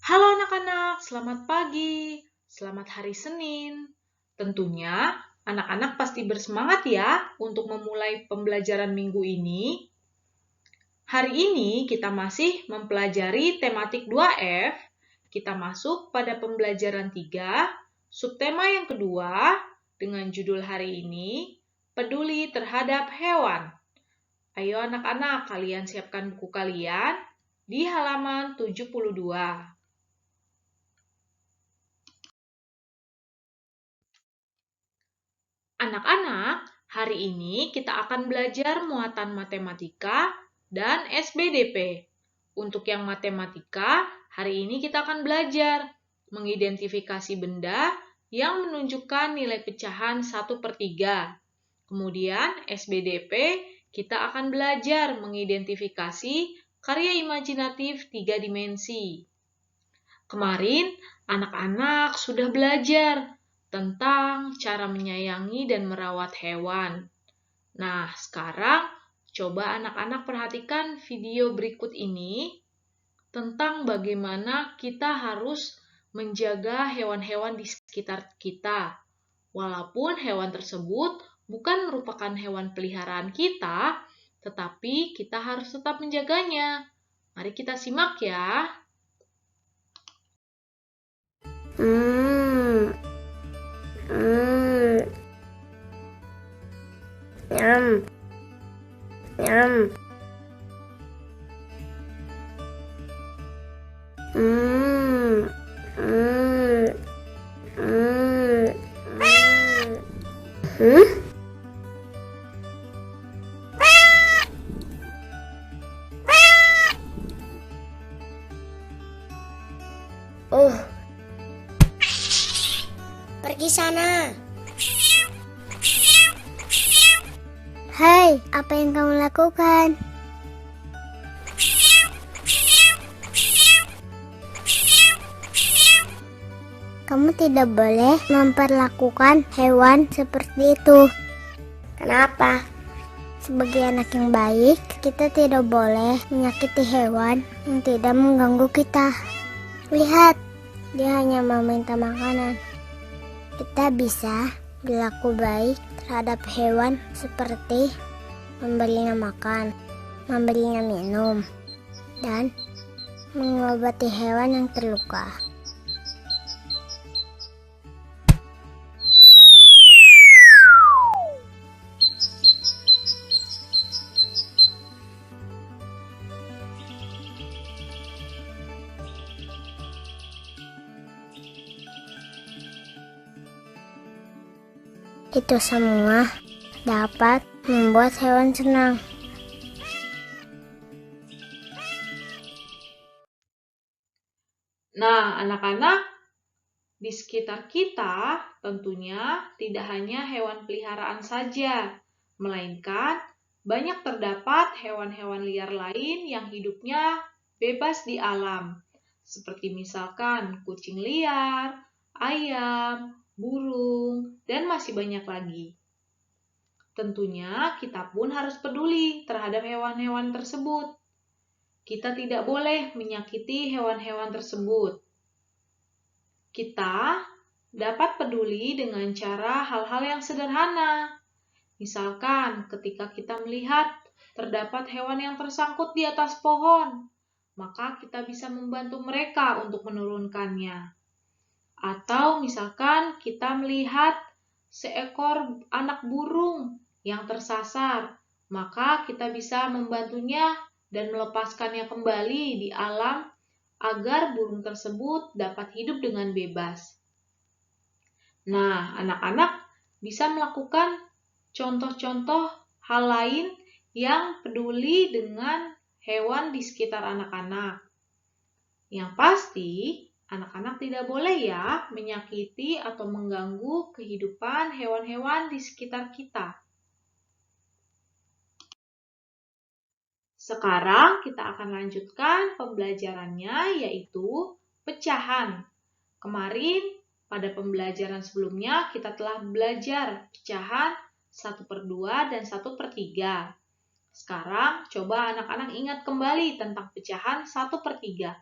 Halo anak-anak, selamat pagi. Selamat hari Senin. Tentunya anak-anak pasti bersemangat ya untuk memulai pembelajaran minggu ini. Hari ini kita masih mempelajari tematik 2F. Kita masuk pada pembelajaran 3, subtema yang kedua dengan judul hari ini, peduli terhadap hewan. Ayo anak-anak, kalian siapkan buku kalian di halaman 72. Anak-anak, hari ini kita akan belajar muatan matematika dan SBDP. Untuk yang matematika, hari ini kita akan belajar mengidentifikasi benda yang menunjukkan nilai pecahan 1/3. Kemudian SBDP, kita akan belajar mengidentifikasi karya imajinatif 3 dimensi. Kemarin, anak-anak sudah belajar tentang cara menyayangi dan merawat hewan. Nah, sekarang coba anak-anak perhatikan video berikut ini tentang bagaimana kita harus menjaga hewan-hewan di sekitar kita. Walaupun hewan tersebut bukan merupakan hewan peliharaan kita, tetapi kita harus tetap menjaganya. Mari kita simak ya. Nyam. Nyam. Pergi sana. Hai, apa yang kamu lakukan? Kamu tidak boleh memperlakukan hewan seperti itu. Kenapa? Sebagai anak yang baik, kita tidak boleh menyakiti hewan yang tidak mengganggu kita. Lihat, dia hanya meminta makanan. Kita bisa berlaku baik terhadap hewan seperti memberinya makan, memberinya minum, dan mengobati hewan yang terluka. Itu semua dapat membuat hewan senang. Nah, anak-anak, di sekitar kita tentunya tidak hanya hewan peliharaan saja, melainkan banyak terdapat hewan-hewan liar lain yang hidupnya bebas di alam, seperti misalkan kucing liar, ayam, burung, dan masih banyak lagi. Tentunya kita pun harus peduli terhadap hewan-hewan tersebut. Kita tidak boleh menyakiti hewan-hewan tersebut. Kita dapat peduli dengan cara hal-hal yang sederhana. Misalkan ketika kita melihat terdapat hewan yang tersangkut di atas pohon, maka kita bisa membantu mereka untuk menurunkannya. Atau misalkan kita melihat seekor anak burung yang tersasar, maka kita bisa membantunya dan melepaskannya kembali di alam agar burung tersebut dapat hidup dengan bebas. Nah, anak-anak bisa melakukan contoh-contoh hal lain yang peduli dengan hewan di sekitar anak-anak. Yang pasti, anak-anak tidak boleh ya menyakiti atau mengganggu kehidupan hewan-hewan di sekitar kita. Sekarang kita akan lanjutkan pembelajarannya, yaitu pecahan. Kemarin pada pembelajaran sebelumnya kita telah belajar pecahan 1/2 dan 1/3. Sekarang coba anak-anak ingat kembali tentang pecahan 1/3.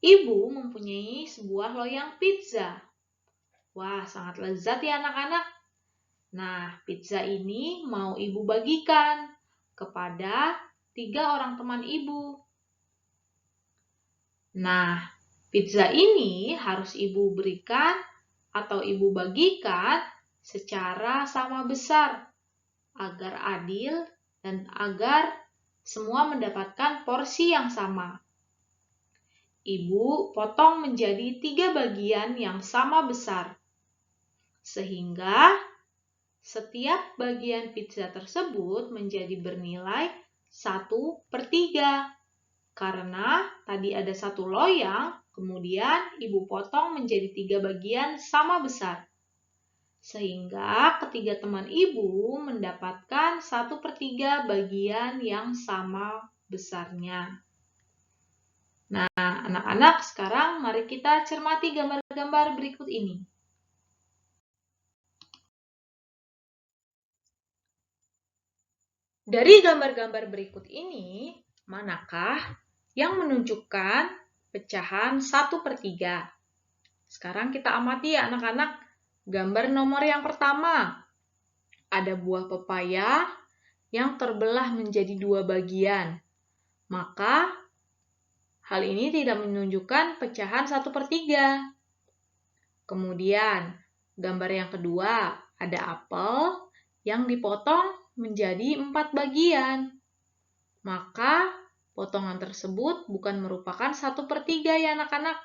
Ibu mempunyai sebuah loyang pizza. Wah, sangat lezat ya anak-anak. Nah, pizza ini mau ibu bagikan kepada 3 orang teman ibu. Nah, pizza ini harus ibu berikan atau ibu bagikan secara sama besar agar adil dan agar semua mendapatkan porsi yang sama. Ibu potong menjadi 3 bagian yang sama besar, sehingga setiap bagian pizza tersebut menjadi bernilai 1/3. Karena tadi ada 1 loyang, kemudian ibu potong menjadi 3 bagian sama besar. Sehingga ketiga teman ibu mendapatkan 1/3 bagian yang sama besarnya. Nah, anak-anak, sekarang mari kita cermati gambar-gambar berikut ini. Dari gambar-gambar berikut ini, manakah yang menunjukkan pecahan 1/3? Sekarang kita amati ya anak-anak. Gambar nomor yang pertama, ada buah pepaya yang terbelah menjadi 2 bagian. Maka, hal ini tidak menunjukkan pecahan 1/3. Kemudian, gambar yang kedua, ada apel yang dipotong menjadi 4 bagian. Maka, potongan tersebut bukan merupakan 1/3 ya anak-anak.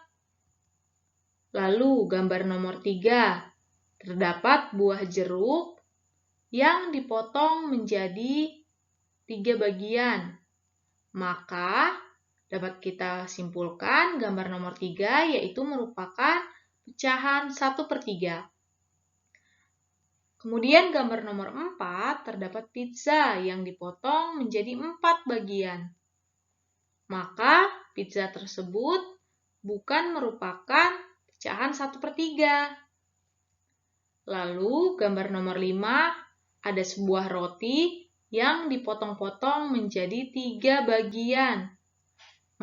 Lalu, gambar nomor 3, terdapat buah jeruk yang dipotong menjadi 3 bagian. Maka, dapat kita simpulkan gambar nomor 3 yaitu merupakan pecahan 1/3. Kemudian gambar nomor 4 terdapat pizza yang dipotong menjadi 4 bagian. Maka pizza tersebut bukan merupakan pecahan 1/3. Lalu gambar nomor 5 ada sebuah roti yang dipotong-potong menjadi 3 bagian.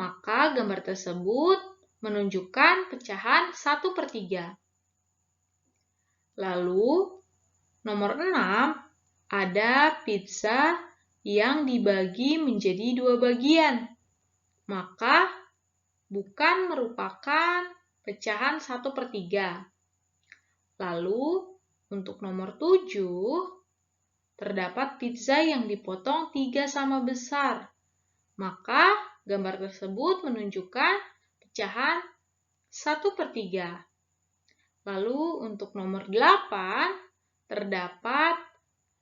Maka gambar tersebut menunjukkan pecahan 1/3. Lalu nomor 6, ada pizza yang dibagi menjadi 2 bagian. Maka, bukan merupakan pecahan 1/3. Lalu, untuk nomor 7, terdapat pizza yang dipotong 3 sama besar. Maka, gambar tersebut menunjukkan pecahan 1/3. Lalu, untuk nomor 8, terdapat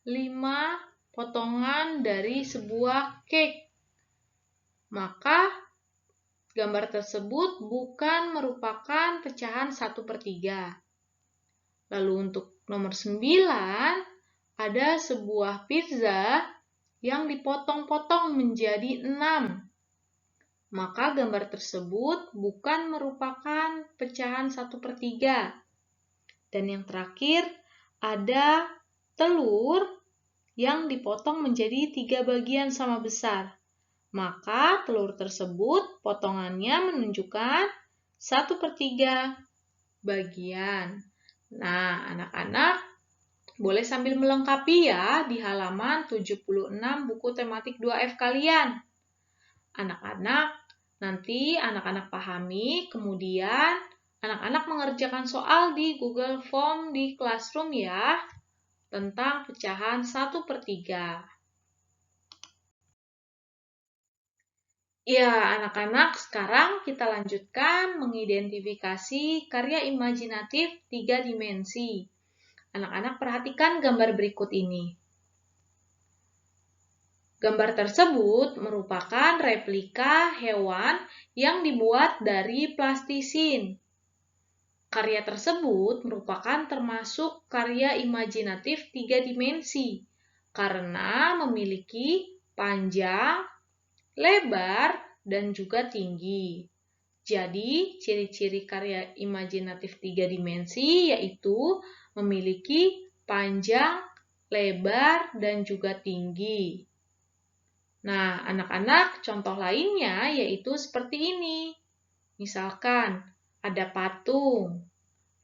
5 potongan dari sebuah cake. Maka, gambar tersebut bukan merupakan pecahan 1/3. Lalu untuk nomor 9, ada sebuah pizza yang dipotong-potong menjadi 6. Maka gambar tersebut bukan merupakan pecahan 1/3. Dan yang terakhir, ada telur yang dipotong menjadi 3 bagian sama besar. Maka telur tersebut potongannya menunjukkan 1/3 bagian. Nah, anak-anak boleh sambil melengkapi ya di halaman 76 buku tematik 2F kalian. Anak-anak, nanti anak-anak pahami, kemudian anak-anak mengerjakan soal di Google Form di Classroom ya, tentang pecahan 1/3. Ya, anak-anak, sekarang kita lanjutkan mengidentifikasi karya imajinatif 3 dimensi. Anak-anak perhatikan gambar berikut ini. Gambar tersebut merupakan replika hewan yang dibuat dari plastisin. Karya tersebut merupakan termasuk karya imajinatif 3 dimensi karena memiliki panjang, lebar, dan juga tinggi. Jadi, ciri-ciri karya imajinatif 3 dimensi yaitu memiliki panjang, lebar, dan juga tinggi. Nah, anak-anak, contoh lainnya yaitu seperti ini. Misalkan ada patung,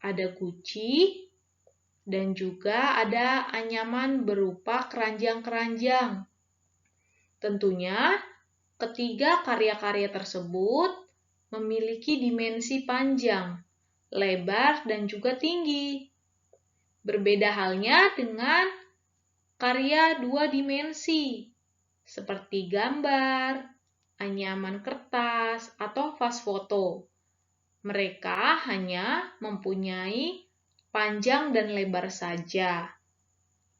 ada guci, dan juga ada anyaman berupa keranjang-keranjang. Tentunya, ketiga karya-karya tersebut memiliki dimensi panjang, lebar, dan juga tinggi. Berbeda halnya dengan karya dua dimensi, seperti gambar, anyaman kertas, atau vas foto. Mereka hanya mempunyai panjang dan lebar saja.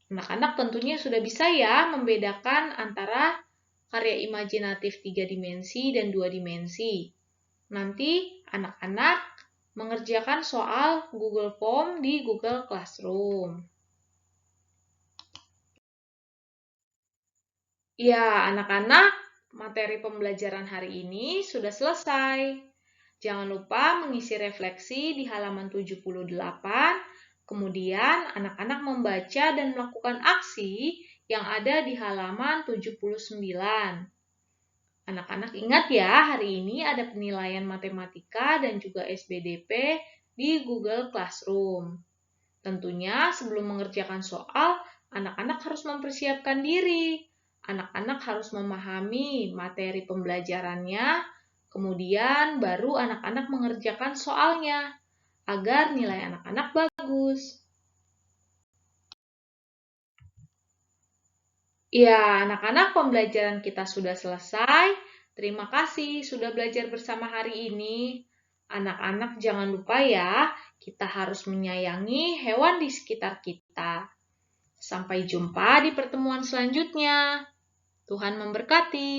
Anak-anak tentunya sudah bisa ya membedakan antara karya imajinatif 3 dimensi dan 2 dimensi. Nanti anak-anak mengerjakan soal Google Form di Google Classroom. Ya, anak-anak, materi pembelajaran hari ini sudah selesai. Jangan lupa mengisi refleksi di halaman 78. Kemudian anak-anak membaca dan melakukan aksi yang ada di halaman 79. Anak-anak ingat ya, hari ini ada penilaian matematika dan juga SBDP di Google Classroom. Tentunya sebelum mengerjakan soal, anak-anak harus mempersiapkan diri. Anak-anak harus memahami materi pembelajarannya, kemudian baru anak-anak mengerjakan soalnya, agar nilai anak-anak bagus. Ya, anak-anak, pembelajaran kita sudah selesai. Terima kasih sudah belajar bersama hari ini. Anak-anak jangan lupa ya, kita harus menyayangi hewan di sekitar kita. Sampai jumpa di pertemuan selanjutnya. Tuhan memberkati.